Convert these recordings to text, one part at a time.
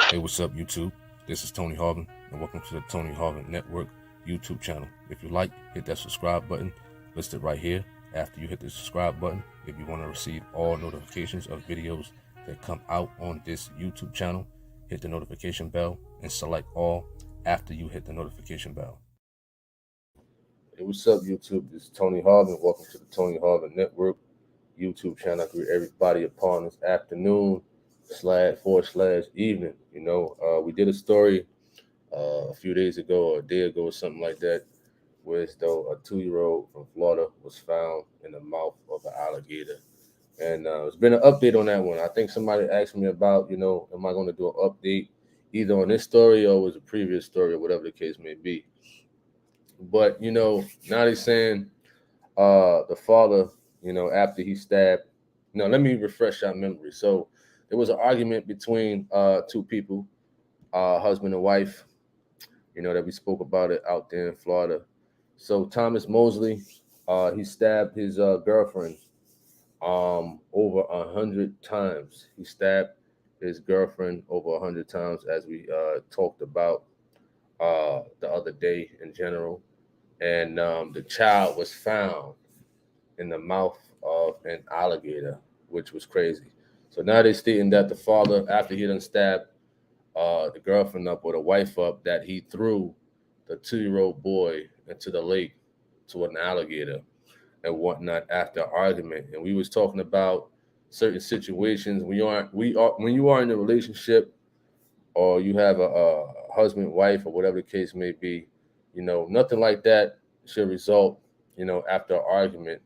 Hey, what's up, YouTube? This is Tony Harvin, and welcome to the Tony Harvin Network YouTube channel. If you like, hit that subscribe button listed right here. After you hit the subscribe button, if you want to receive all notifications of videos that come out on this YouTube channel, hit the notification bell and select all after you hit the notification bell. Hey, what's up, YouTube? This is Tony Harvin. Welcome to the Tony Harvin Network YouTube channel. I greet everybody upon this afternoon / evening. We did a story a few days ago or a day ago or something like that, where as though a 2-year-old from Florida was found in the mouth of an alligator. And there's been an update on that one. I think somebody asked me about, am I going to do an update either on this story or was a previous story or whatever the case may be. But, now they're saying the father, after he stabbed. No, let me refresh our memory. So there was an argument between two people, husband and wife, that we spoke about it out there in Florida. So Thomas Mosely, he stabbed his girlfriend over 100 times. He stabbed his girlfriend over 100 times, as we talked about the other day in general. And the child was found in the mouth of an alligator, which was crazy. So now they're stating that the father, after he done stabbed the girlfriend up or the wife up, that he threw the 2-year-old boy into the lake to an alligator and whatnot after argument. And we was talking about certain situations when you are in a relationship or you have a husband, wife, or whatever the case may be, nothing like that should result, after an argument.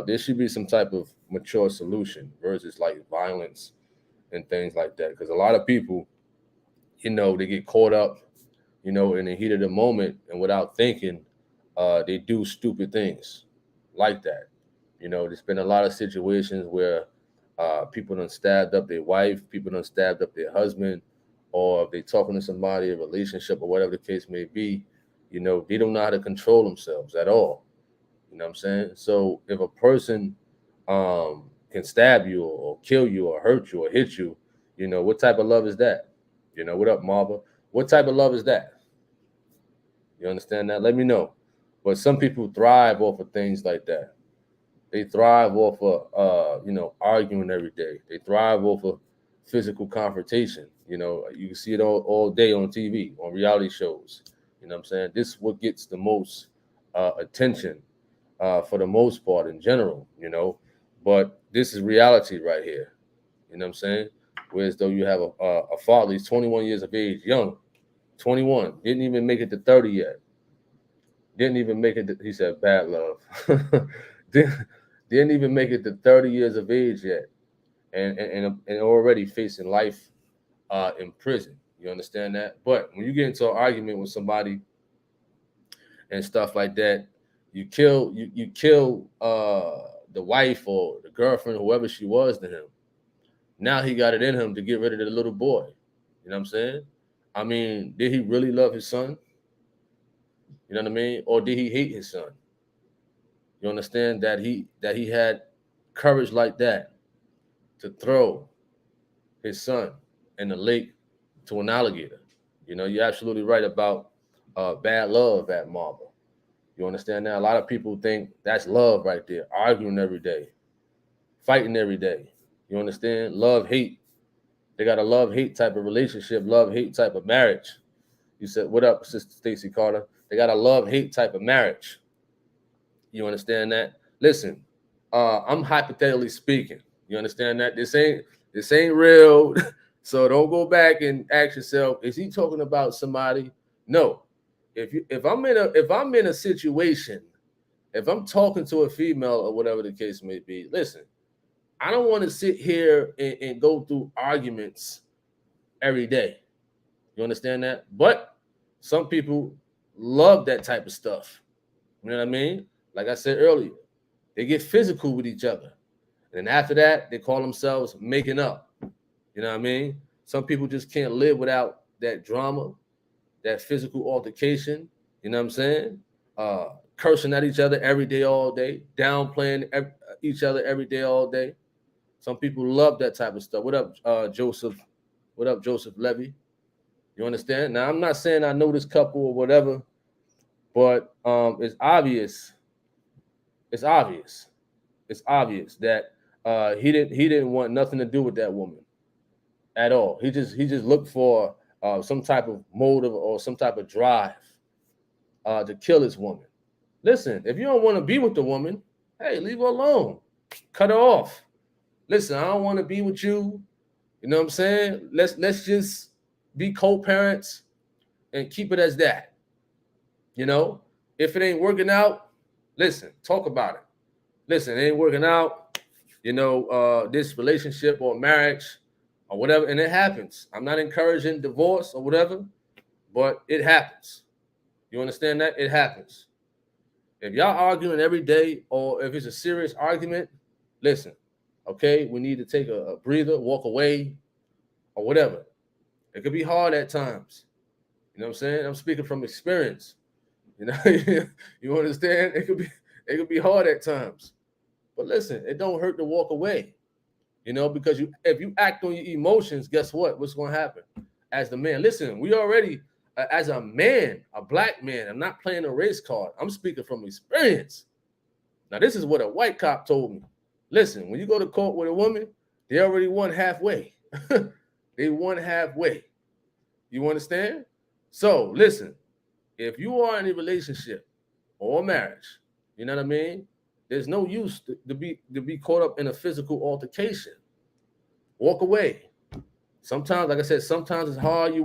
There should be some type of mature solution versus like violence and things like that. Because a lot of people, they get caught up, in the heat of the moment, and without thinking, they do stupid things like that. There's been a lot of situations where people done stabbed up their wife, people done stabbed up their husband, or if they talking to somebody, a relationship, or whatever the case may be, they don't know how to control themselves at all. You know what I'm saying? So if a person can stab you or kill you or hurt you or hit you, what type of love is that? What up, Marva? What type of love is that? You understand that? Let me know. But some people thrive off of things like that. They thrive off of arguing every day. They thrive off of physical confrontation. You can see it all day on TV, on reality shows. You know what I'm saying? This is what gets the most attention for the most part in general, But this is reality right here. You know what I'm saying? Whereas though you have a father, he's 21 years of age, young, 21, didn't even make it to 30 yet. Didn't even make it. He said, "Bad love." didn't even make it to 30 years of age yet, and already facing life in prison. You understand that? But when you get into an argument with somebody and stuff like that, you kill the wife or the girlfriend, whoever she was to him. Now he got it in him to get rid of the little boy. You know what I'm saying? I mean, did he really love his son? You know what I mean? Or did he hate his son? You understand that he had courage like that to throw his son in the lake to an alligator. You're absolutely right about bad love at Marvel. You understand that? A lot of people think that's love right there, arguing every day, fighting every day. You understand? Love, hate. They got a love-hate type of relationship, love-hate type of marriage. You said, what up, Sister Stacy Carter? They got a love-hate type of marriage. You understand that? Listen, I'm hypothetically speaking. You understand that? This ain't real. So don't go back and ask yourself, is he talking about somebody? No. If I'm in a situation, if I'm talking to a female or whatever the case may be, listen, I don't want to sit here and go through arguments every day. You understand that? But some people love that type of stuff. You know what I mean? Like I said earlier, they get physical with each other. And then after that, they call themselves making up. You know what I mean? Some people just can't live without that drama, that physical altercation. You know what I'm saying? Cursing at each other every day, all day, downplaying each other every day, all day. Some people love that type of stuff. What up, Joseph? What up, Joseph Levy? You understand? Now, I'm not saying I know this couple or whatever, but it's obvious. It's obvious. It's obvious that he didn't want nothing to do with that woman at all. He just looked for some type of motive or some type of drive to kill this woman. Listen, if you don't want to be with the woman, hey, leave her alone. Cut her off. Listen, I don't want to be with you. You know what I'm saying? Let's just be co-parents and keep it as that. You know, if it ain't working out, listen, talk about it. Listen, it ain't working out. You know, this relationship or marriage or whatever, and it happens. I'm not encouraging divorce or whatever, but it happens. You understand that? It happens. If y'all arguing every day or if it's a serious argument, listen, okay, we need to take a breather, walk away, or whatever. It could be hard at times. You know what I'm saying? I'm speaking from experience. You know, you understand? It could be hard at times. But listen, it don't hurt to walk away. You know, because if you act on your emotions, guess what? What's going to happen? As the man, listen, we already as a man, a black man, I'm not playing a race card. I'm speaking from experience. Now, this is what a white cop told me. Listen, when you go to court with a woman, they already won halfway. They won halfway. You understand? So, listen, if you are in a relationship or marriage, you know what I mean? There's no use to be caught up in a physical altercation. Walk away. Sometimes, like I said, sometimes it's hard. You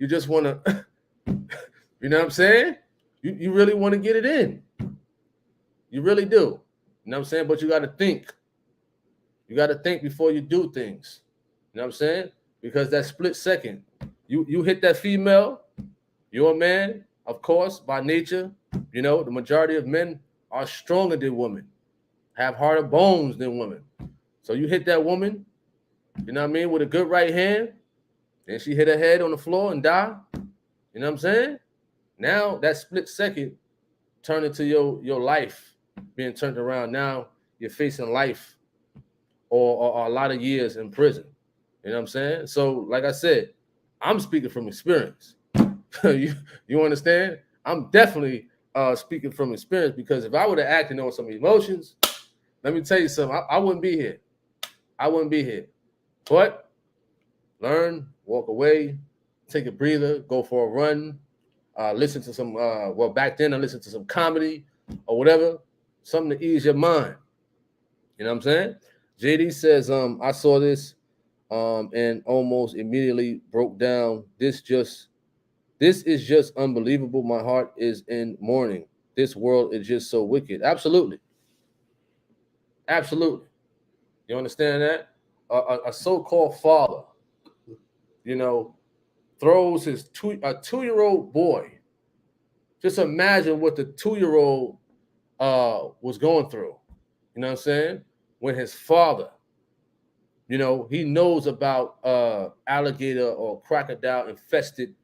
just want to, you know what I'm saying? You really want to get it in. You really do. You know what I'm saying? But you got to think. You got to think before you do things. You know what I'm saying? Because that split second, you hit that female, you're a man, of course, by nature. You know, the majority of men are stronger than women, have harder bones than women. So you hit that woman, you know what I mean, with a good right hand, and she hit her head on the floor and die. You know what I'm saying? Now that split second turned into your life being turned around. Now you're facing life or a lot of years in prison. You know what I'm saying? So, like I said, I'm speaking from experience. you understand? I'm definitely speaking from experience because if I would have acted on some emotions, let me tell you something, I wouldn't be here. I wouldn't be here. But learn, walk away, take a breather, go for a run, listen to some, back then I listened to some comedy or whatever, something to ease your mind. You know what I'm saying? JD says, I saw this and almost immediately broke down. This is just unbelievable. My heart is in mourning. This world is just so wicked. Absolutely. Absolutely. You understand that? A so-called father, you know, throws a 2-year-old boy. Just imagine what the 2-year-old was going through. You know what I'm saying? When his father, you know, he knows about alligator or crocodile infested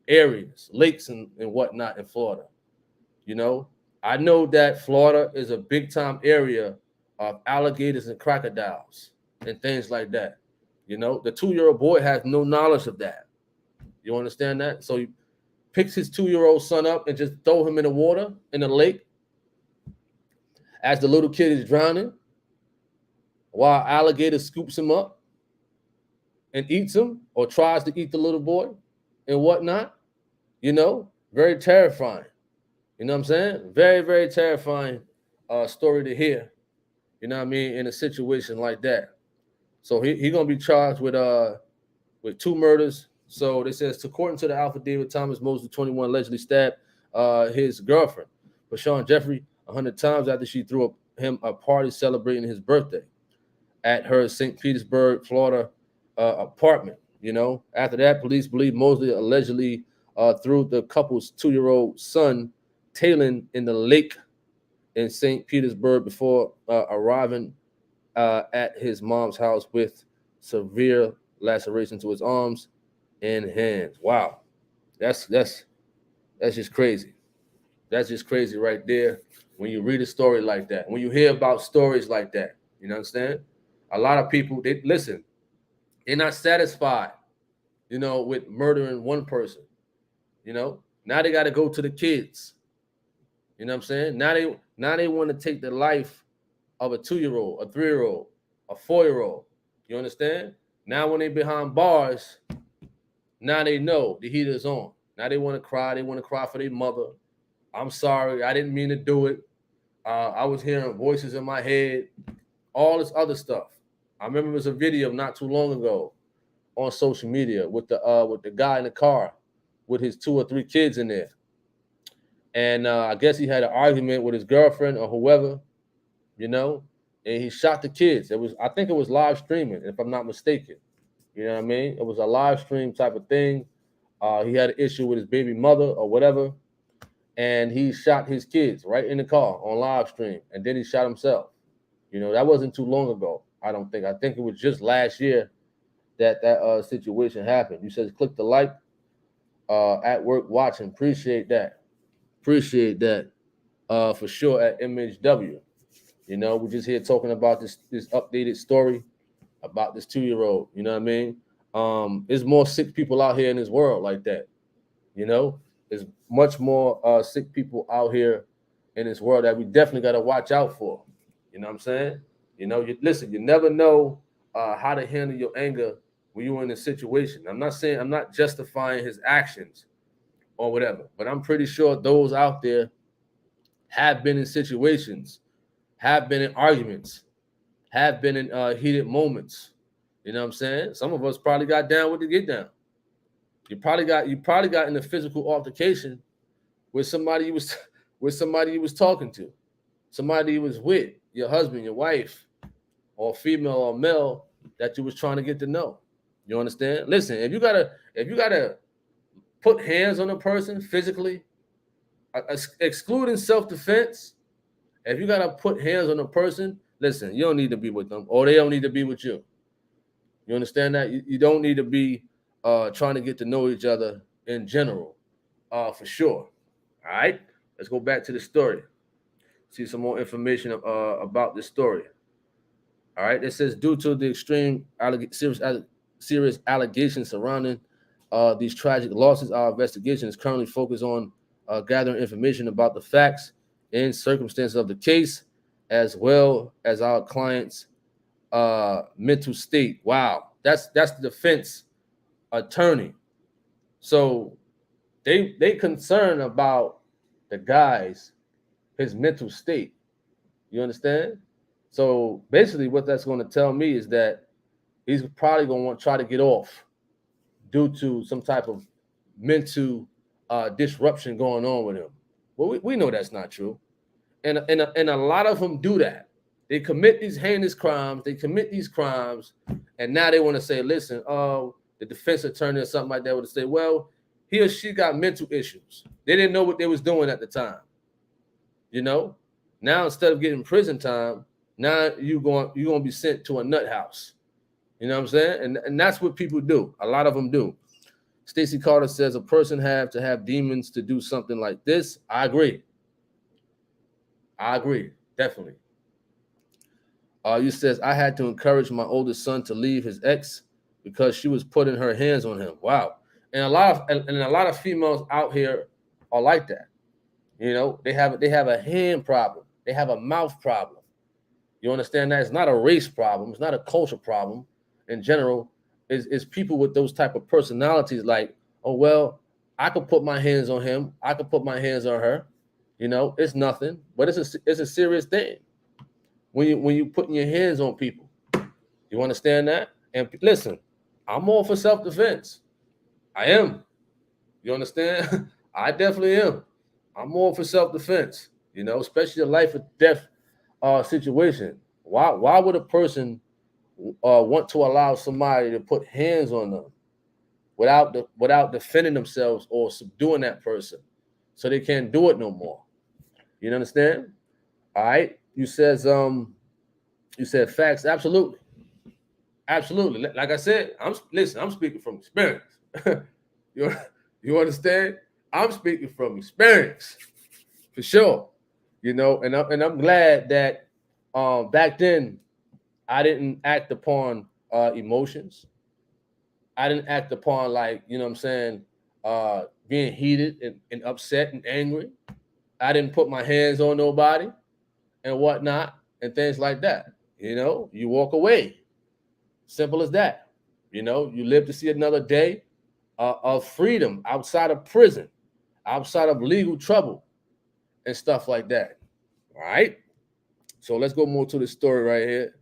areas, lakes and whatnot in Florida. You know, I know that Florida is a big time area of alligators and crocodiles and things like that. You know, the 2-year-old boy has no knowledge of that. You understand that? So he picks his 2-year-old son up and just throw him in the water, in the lake, as the little kid is drowning, while alligator scoops him up and eats him or tries to eat the little boy and whatnot. You know, very terrifying. You know what I'm saying? Very, very terrifying story to hear. You know what I mean? In a situation like that. So he gonna be charged with 2 murders. So they says, according to the affidavit, Thomas Mosely, 21, allegedly stabbed his girlfriend, Rashawn Jeffrey, 100 times after she threw him a party celebrating his birthday at her St. Petersburg, Florida apartment. You know, after that, police believe Mosely allegedly threw the couple's 2-year-old son, Taylen, in the lake in St. Petersburg before arriving at his mom's house with severe laceration to his arms and hands. Wow, that's just crazy. That's just crazy right there. When you read a story like that, when you hear about stories like that, you know what I'm saying? A lot of people, they listen, they're not satisfied. with murdering one person. Now they got to go to the kids. You know what I'm saying? Now they want to take the life of a 2-year-old, a 3-year-old, a 4-year-old. You understand? Now when they behind bars, now they know the heat is on. Now they want to cry. They want to cry for their mother. I'm sorry, I didn't mean to do it. I was hearing voices in my head, all this other stuff. I remember there was a video not too long ago on social media with the guy in the car with his 2 or 3 kids in there, and I guess he had an argument with his girlfriend or whoever, you know, and he shot the kids. I think it was live streaming, if I'm not mistaken. You know what I mean? It was a live stream type of thing. He had an issue with his baby mother or whatever, and he shot his kids right in the car on live stream, and then he shot himself. That wasn't too long ago. I don't think. I think it was just last year that situation happened. You said click the like at work watching. Appreciate that. Appreciate that for sure at MHW. We're just here talking about this updated story about this 2-year-old. You know what I mean? There's more sick people out here in this world like that. There's much more sick people out here in this world that we definitely got to watch out for. You know what I'm saying? Listen, you never know how to handle your anger when you're in a situation. I'm not justifying his actions or whatever, but I'm pretty sure those out there have been in situations, have been in arguments, have been in heated moments. You know what I'm saying? Some of us probably got down with the get down. You probably got in a physical altercation with somebody you was talking to, somebody you was with, your husband, your wife, or female or male that you was trying to get to know. You understand? Listen, if you gotta put hands on a person physically, excluding self-defense, if you gotta put hands on a person, listen, you don't need to be with them, or they don't need to be with you. You understand that? You don't need to be trying to get to know each other in general, for sure. All right, let's go back to the story. See some more information about this story. All right, it says due to the extreme serious allegations surrounding these tragic losses, our investigation is currently focused on gathering information about the facts and circumstances of the case, as well as our client's mental state. Wow, that's the defense attorney. So they concerned about the guy's his mental state. You understand? So basically, what that's going to tell me is that he's probably going to want to try to get off due to some type of mental disruption going on with him. Well, we know that's not true, and a lot of them do that. They commit these heinous crimes. They commit these crimes, and now they want to say, "Listen, the defense attorney or something like that would say, well, he or she got mental issues. They didn't know what they was doing at the time." Now instead of getting prison time, now you're going to be sent to a nut house. You know what I'm saying? And that's what people do. A lot of them do. Stacey Carter says a person have to have demons to do something like this. I agree. Definitely. You says I had to encourage my oldest son to leave his ex because she was putting her hands on him. Wow. And a lot of females out here are like that. They have a hand problem. They have a mouth problem. You understand that? It's not a race problem. It's not a culture problem. In general, is people with those type of personalities like, oh, well, I could put my hands on him. I could put my hands on her. It's nothing, but it's a serious thing. When you putting your hands on people, you understand that? And listen, I'm all for self-defense. I am. You understand? I definitely am. I'm more for self-defense, especially a life or death situation. Why would a person want to allow somebody to put hands on them without defending themselves or subduing that person so they can't do it no more? You understand? All right. You said facts. Absolutely. Like I said, I'm speaking from experience. you understand? I'm speaking from experience, for sure. And I'm glad that back then I didn't act upon emotions. I didn't act upon like, you know what I'm saying, being heated and upset and angry. I didn't put my hands on nobody and whatnot and things like that. You walk away. Simple as that. You live to see another day of freedom outside of prison, outside of legal trouble and stuff like that. All right. So let's go more to the story right here.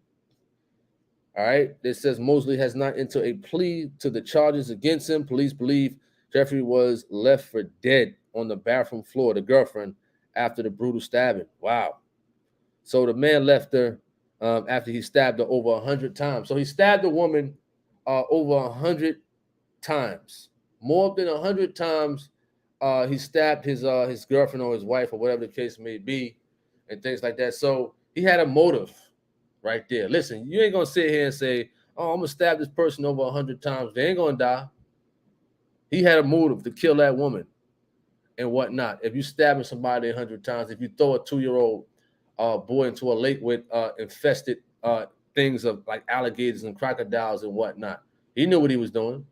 All right. It says Mosely has not entered a plea to the charges against him. Police believe Jeffrey was left for dead on the bathroom floor of the girlfriend after the brutal stabbing. Wow. So the man left her after he stabbed her over 100 times. So he stabbed a woman over 100 times, more than 100 times. He stabbed his girlfriend or his wife or whatever the case may be, and things like that. So he had a motive right there. Listen, you ain't gonna sit here and say, "Oh, I'm gonna stab this person over 100 times. They ain't gonna die." He had a motive to kill that woman and whatnot. If you stabbing somebody 100 times, if you throw a 2-year-old boy into a lake with infested things of like alligators and crocodiles and whatnot, he knew what he was doing.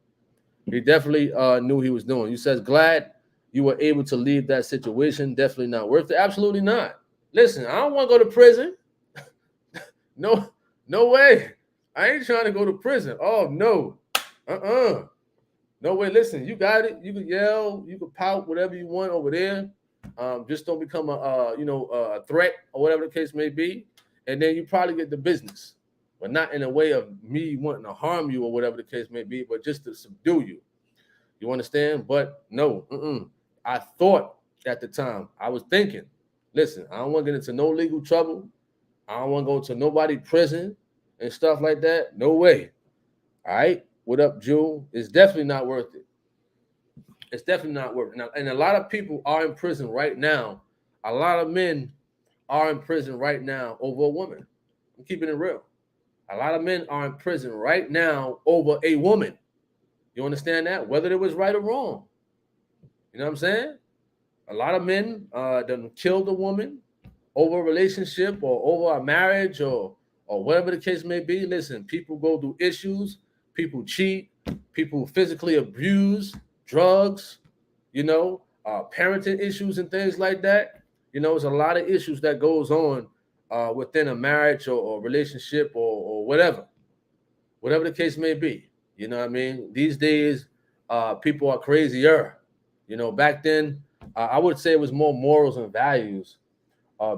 He definitely knew he was doing. He says, glad you were able to leave that situation. Definitely not worth it. Absolutely not. Listen, I don't want to go to prison. No, no way. I ain't trying to go to prison. Oh, no. No way. Listen, you got it. You can yell. You can pout, whatever you want over there. Just don't become a threat or whatever the case may be. And then you probably get the business. But not in a way of me wanting to harm you or whatever the case may be, but just to subdue you. You understand? But no, I thought at the time, I was thinking, listen, I don't want to get into no legal trouble. I don't want to go to nobody prison and stuff like that. No way. All right. What up, Jewel? It's definitely not worth it. It's definitely not worth it. Now, and a lot of people are in prison right now. A lot of men are in prison right now over a woman. I'm keeping it real. A lot of men are in prison right now over a woman. You understand that? Whether it was right or wrong. You know what I'm saying? A lot of men done killed a woman over a relationship or over a marriage or whatever the case may be. Listen, people go through issues. People cheat. People physically abuse, drugs, parenting issues and things like that. There's a lot of issues that goes on within a marriage or relationship or whatever the case may be. You know what I mean? These days, people are crazier. Back then, I would say it was more morals and values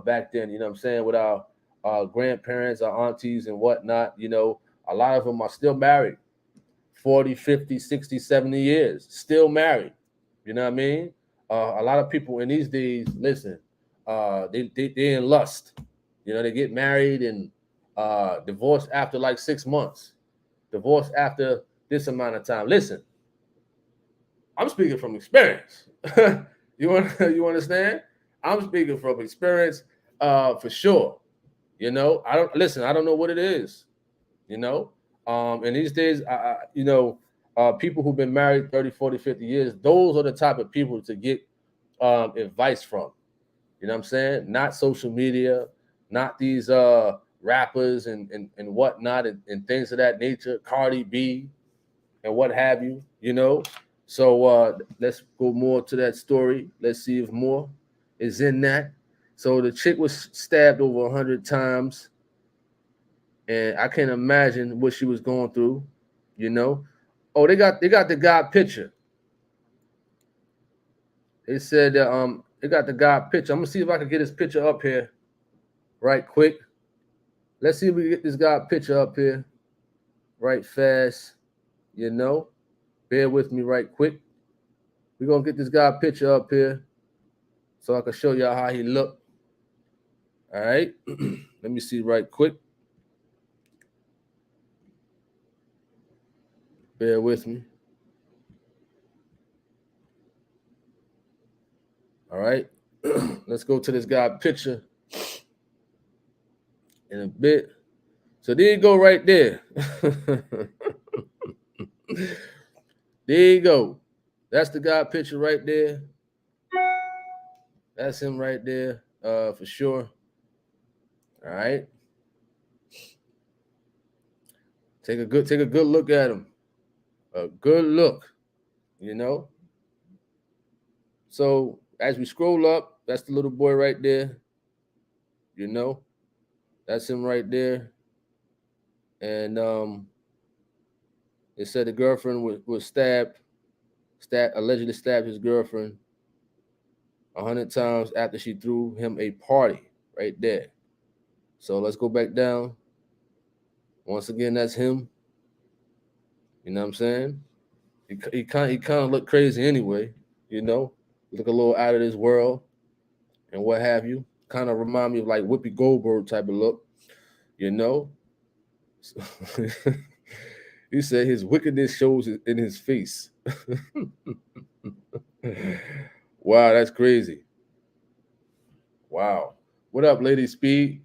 back then. You know what I'm saying? With our grandparents, our aunties and whatnot, a lot of them are still married 40, 50, 60, 70 years, still married. You know what I mean? A lot of people in these days, listen, they in lust. They get married and divorced after like 6 months. Divorced after this amount of time. Listen, I'm speaking from experience. You understand? I'm speaking from experience for sure. I don't know what it is. And these days, people who've been married 30, 40, 50 years, those are the type of people to get advice from. You know what I'm saying? Not social media, not these rappers and whatnot and things of that nature, Cardi B and what have you, So let's go more to that story. Let's see if more is in that. So the chick was stabbed over 100 times, and I can't imagine what she was going through, Oh, they got the guy picture. They said they got the guy picture. I'm gonna see if I can get his picture up here right quick. Let's see if we can get this guy picture up here right fast. Bear with me right quick. We're gonna get this guy picture up here so I can show y'all how he looked. All right. Let me see right quick. Bear with me. All right. Let's go to this guy picture in a bit. So there you go right there. There you go. That's the guy picture right there. That's him right there, for sure. All right. Take a good look at him. A good look, you know. So as we scroll up, that's the little boy right there, you know. That's him right there. And it said the girlfriend was allegedly stabbed his girlfriend 100 times after she threw him a party right there. So let's go back down. Once again, that's him. You know what I'm saying? He kind of look crazy anyway. You know, look a little out of this world and what have you. Kind of remind me of like Whoopi Goldberg type of look. You know. He said his wickedness shows in his face. Wow, that's crazy. Wow. What up, Lady Speed?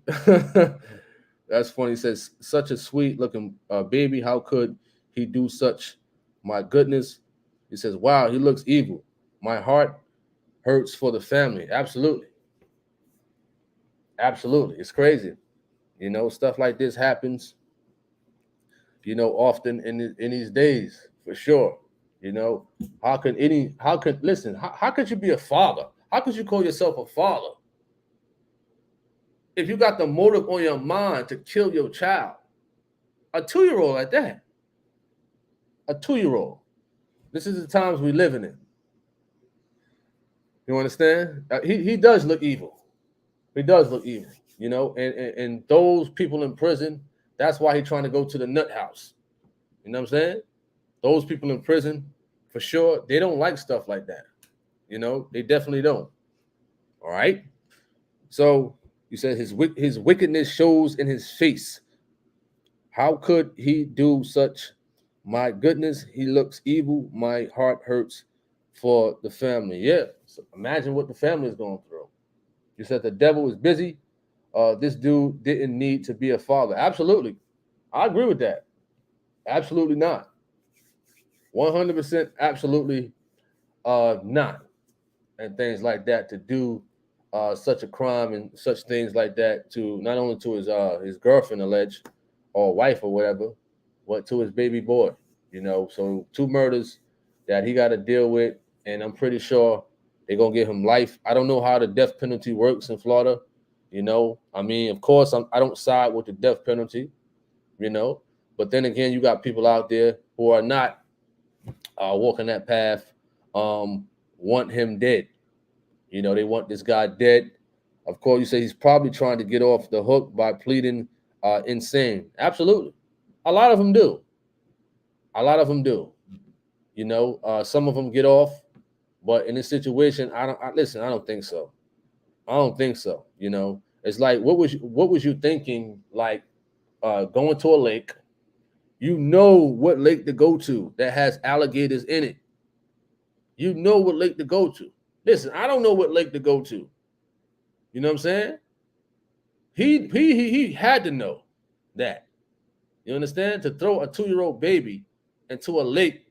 That's funny. He says, such a sweet looking baby. How could he do such? My goodness. He says, wow, he looks evil. My heart hurts for the family. Absolutely. Absolutely. It's crazy. You know, stuff like this happens, you know, often in these days, for sure. You know, how could you be a father? How could you call yourself a father if you got the motive on your mind to kill your child? A 2-year-old like that. A 2-year-old. This is the times we living in. You understand? He does look evil. He does look evil. You know, and those people in prison, that's why he's trying to go to the nut house. You know what I'm saying? Those people in prison, for sure, they don't like stuff like that. You know, they definitely don't. All right. So you said his wickedness shows in his face. How could he do such? My goodness, he looks evil. My heart hurts for the family. Yeah. So imagine what the family is going through. You said the devil is busy. This dude didn't need to be a father. Absolutely. I agree with that. Absolutely not. 100% absolutely not. And things like that to do such a crime and such things like that to not only to his girlfriend alleged or wife or whatever, but to his baby boy. You know, so 2 murders that he got to deal with, and I'm pretty sure they're gonna give him life. I don't know how the death penalty works in Florida. You know, I mean, of course, I don't side with the death penalty. You know, but then again, you got people out there who are not walking that path, want him dead. You know, they want this guy dead. Of course, you say he's probably trying to get off the hook by pleading insane. Absolutely. A lot of them do. A lot of them do. You know, some of them get off, but in this situation, I don't think so. I don't think so. You know, it's like what was you thinking? Like going to a lake, you know what lake to go to that has alligators in it. You know what lake to go to. Listen, I don't know what lake to go to. You know what I'm saying? He had to know that. You understand? To throw a 2-year-old baby into a lake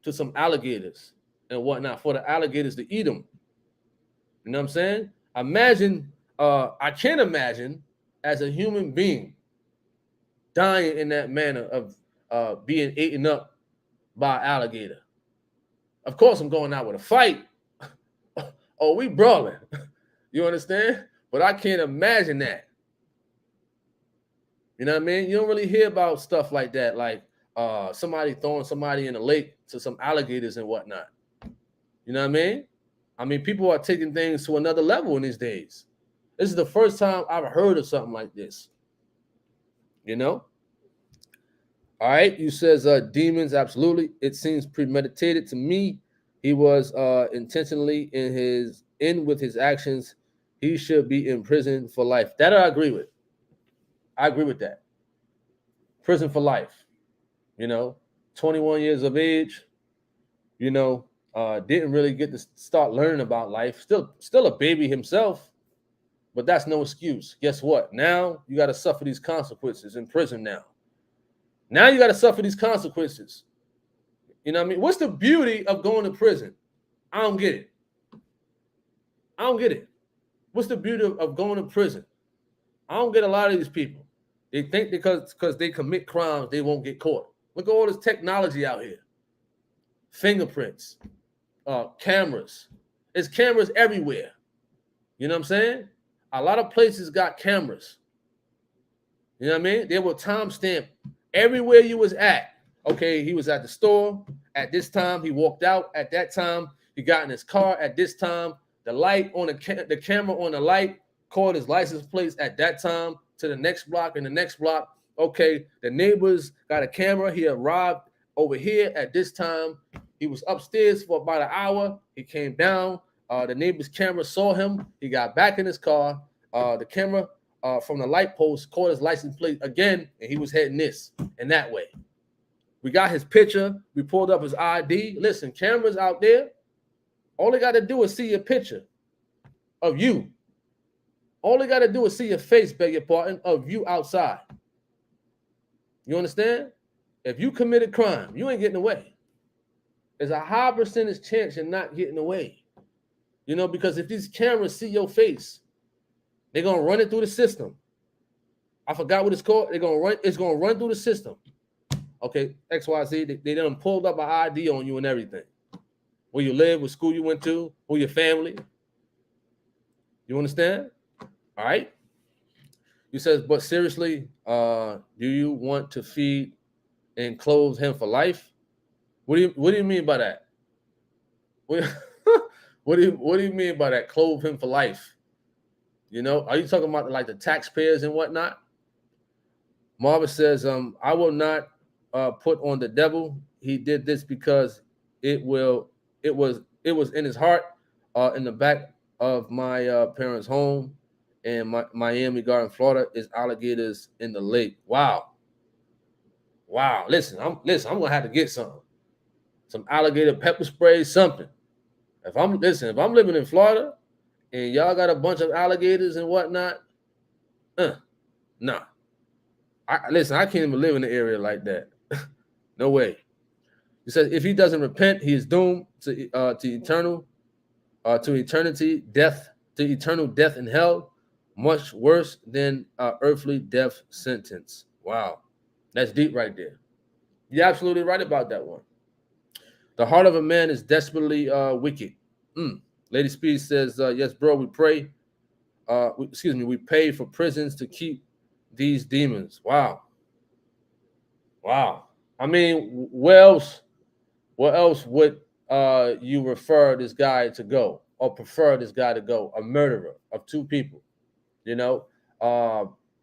to some alligators and whatnot for the alligators to eat them. You know what I'm saying? Imagine, I can't imagine as a human being dying in that manner of being eaten up by an alligator. Of course, I'm going out with a fight. Oh, we brawling. You understand? But I can't imagine that. You know what I mean? You don't really hear about stuff like that, like somebody throwing somebody in a lake to some alligators and whatnot. You know what I mean? I mean, people are taking things to another level in these days. This is the first time I've heard of something like this. You know? All right. You says demons, absolutely. It seems premeditated to me. He was intentionally in with his actions. He should be in prison for life. That I agree with. I agree with that. Prison for life. You know, 21 years of age, you know, didn't really get to start learning about life. Still a baby himself, but that's no excuse. Guess what? Now you got to suffer these consequences in prison now. Now you got to suffer these consequences. You know what I mean? What's the beauty of going to prison? I don't get it. I don't get it. What's the beauty of going to prison? I don't get a lot of these people. They think because they commit crimes, they won't get caught. Look at all this technology out here. fingerprints, cameras. There's cameras everywhere. You know what I'm saying? A lot of places got cameras. You know what I mean? They will timestamp everywhere you was at. Okay, he was at the store at this time. He walked out at that time. He got in his car at this time. The light on the camera on the light caught his license plates at that time to the next block and the next block. Okay, the neighbors got a camera. He arrived over here at this time. He was upstairs for about an hour. He came down. The neighbor's camera saw him. He got back in his car. The camera from the light post caught his license plate again, and he was heading this and that way. We got his picture. We pulled up his ID. Listen, cameras out there, all they got to do is see your picture of you. All they got to do is see your face, beg your pardon, of you outside. You understand? If you commit a crime, you ain't getting away. There's a high percentage chance you're not getting away. You know, because if these cameras see your face, they're going to run it through the system. I forgot what it's called. It's going to run through the system. Okay, XYZ, they done pulled up an ID on you and everything. Where you live, what school you went to, who your family. You understand? All right. He says, but seriously, do you want to feed and clothe him for life? What do you mean by that? What do you mean by that? Clothe him for life? You know, are you talking about like the taxpayers and whatnot? Marvin says, I will not put on the devil. He did this because it was in his heart, in the back of my parents' home, and Miami Garden, Florida, is alligators in the lake. Wow. Listen, I'm gonna have to get some alligator pepper spray, something. If I'm living in Florida and y'all got a bunch of alligators and whatnot, nah. I can't even live in an area like that. No way. He says if he doesn't repent, he is doomed to eternity, death, to eternal death in hell, much worse than earthly death sentence. Wow, that's deep right there. You're absolutely right about that one. The heart of a man is desperately wicked. Lady Speed says, yes, bro, we pray. We pay for prisons to keep these demons. Wow. I mean, where else would you refer this guy to go, or prefer this guy to go? A murderer of two people. You know,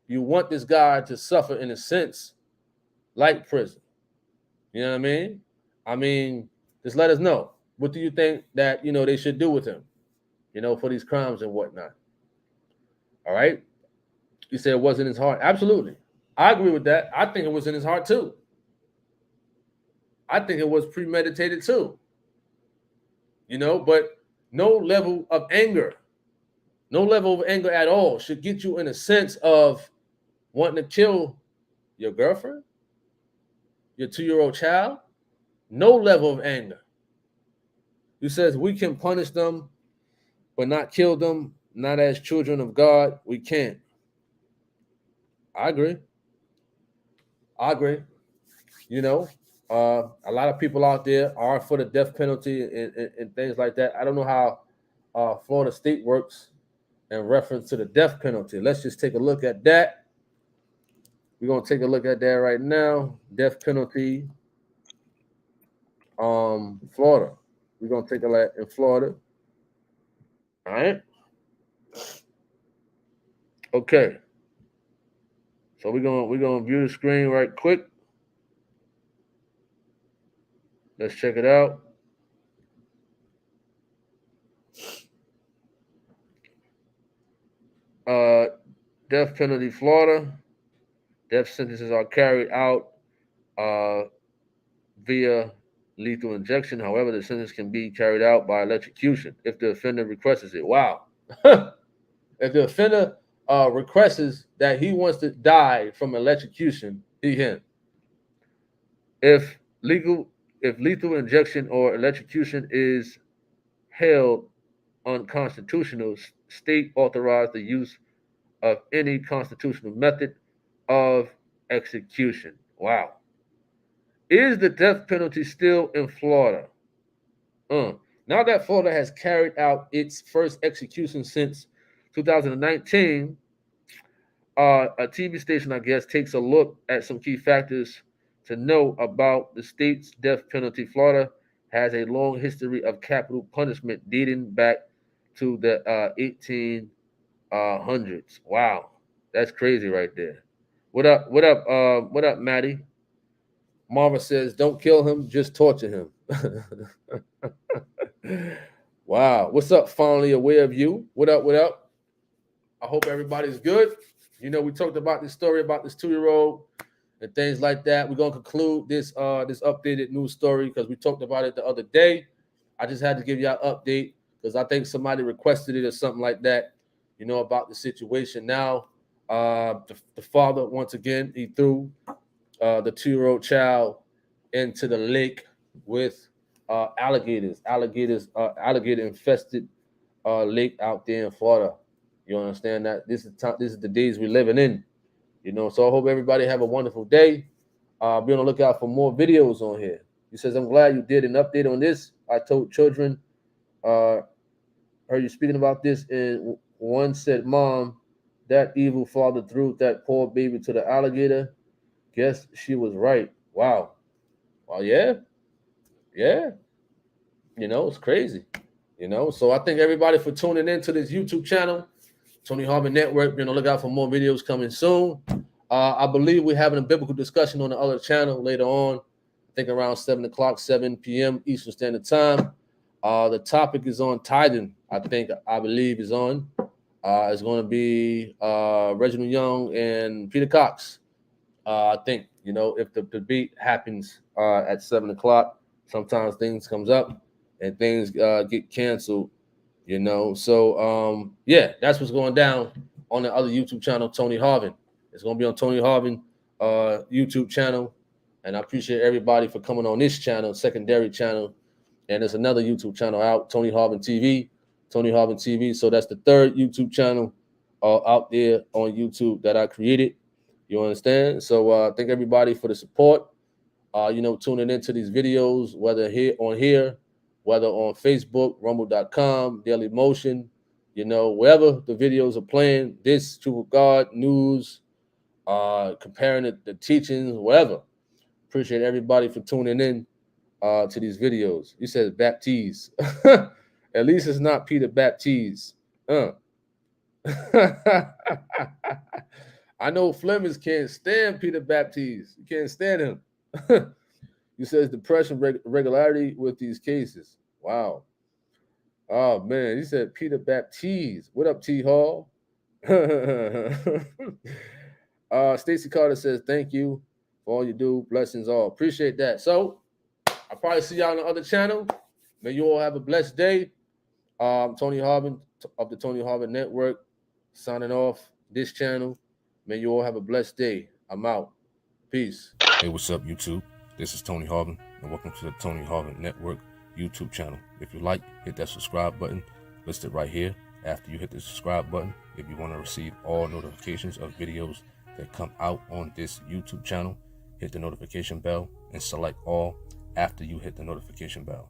you want this guy to suffer in a sense like prison. You know what I mean? I mean, just let us know. What do you think that, you know, they should do with him, you know, for these crimes and whatnot? All right. You said it wasn't his heart. Absolutely. I agree with that. I think it was in his heart too. I think it was premeditated too. You know, but no level of anger at all should get you in a sense of wanting to kill your girlfriend, your 2-year-old child. No level of anger. He says we can punish them, but not kill them. Not as children of God. We can't. I agree. You know, a lot of people out there are for the death penalty and things like that. I don't know how Florida State works in reference to the death penalty. Let's just take a look at that. We're going to take a look at that right now. Death penalty, Florida. We're going to take a look in Florida. All right. Okay. So we're gonna view the screen right quick. Let's check it out. Death penalty, Florida. Death sentences are carried out via lethal injection. However, the sentence can be carried out by electrocution if the offender requests it. Wow. If the offender requests that he wants to die from electrocution, he can. If lethal injection or electrocution is held unconstitutional, state authorized the use of any constitutional method of execution. Wow. Is the death penalty still in Florida? Now that Florida has carried out its first execution since 2019, a TV station, I guess, takes a look at some key factors to know about the state's death penalty. Florida has a long history of capital punishment dating back to the 1800s. Wow, that's crazy right there. What up? What up? What up, Maddie? Marva says, "Don't kill him, just torture him." Wow. What's up? Finally aware of you. What up? What up? I hope everybody's good. You know, we talked about this story about this 2-year-old and things like that. We're gonna conclude this this updated news story because we talked about it the other day. I just had to give you an update because I think somebody requested it or something like that. You know about the situation now. The father once again he threw the 2-year-old child into the lake with alligator infested lake out there in Florida. You understand that this is the days we're living in. You know, so I hope everybody have a wonderful day. Be on the lookout for more videos on here. He says, "I'm glad you did an update on this. I told children, heard you speaking about this, and one said, 'Mom, that evil father threw that poor baby to the alligator.' Guess she was right." Wow. Well, yeah. You know, it's crazy. You know, so I thank everybody for tuning in to this YouTube channel, Tony Harvin Network. Be on the lookout for more videos coming soon. I believe we're having a biblical discussion on the other channel later on. I think around 7 o'clock, 7 p.m. Eastern Standard Time. The topic is on tithing. I believe is on. It's going to be Reginald Young and Peter Cox. I think, you know, if the debate happens at 7 o'clock, sometimes things comes up and things get canceled, you know. So, yeah, that's what's going down on the other YouTube channel, Tony Harvin. It's going to be on Tony Harvin YouTube channel. And I appreciate everybody for coming on this channel, secondary channel. And there's another YouTube channel out, Tony Harvin TV. Tony Harvin TV. So that's the third YouTube channel out there on YouTube that I created. You understand? So thank everybody for the support. You know, tuning into these videos, whether here, whether on Facebook, rumble.com, Daily Motion, you know, wherever the videos are playing, this True God news, comparing the teachings, whatever. Appreciate everybody for tuning in to these videos. You said Baptiste. At least it's not Peter Baptiste. I know Flemings can't stand Peter Baptiste. You can't stand him. He says depression regularity with these cases. Wow. Oh man, he said Peter Baptiste. What up, T Hall? Stacy Carter says thank you for all you do. Blessings all. Appreciate that. So I'll probably see y'all on the other channel. May you all have a blessed day. Tony Harvin of the Tony Harvin Network signing off this channel. May you all have a blessed day. I'm out. Peace. Hey, what's up, YouTube? This is Tony Harvin, and welcome to the Tony Harvin Network YouTube channel. If you like, hit that subscribe button listed right here. After you hit the subscribe button, if you want to receive all notifications of videos that come out on this YouTube channel, hit the notification bell and select all after you hit the notification bell.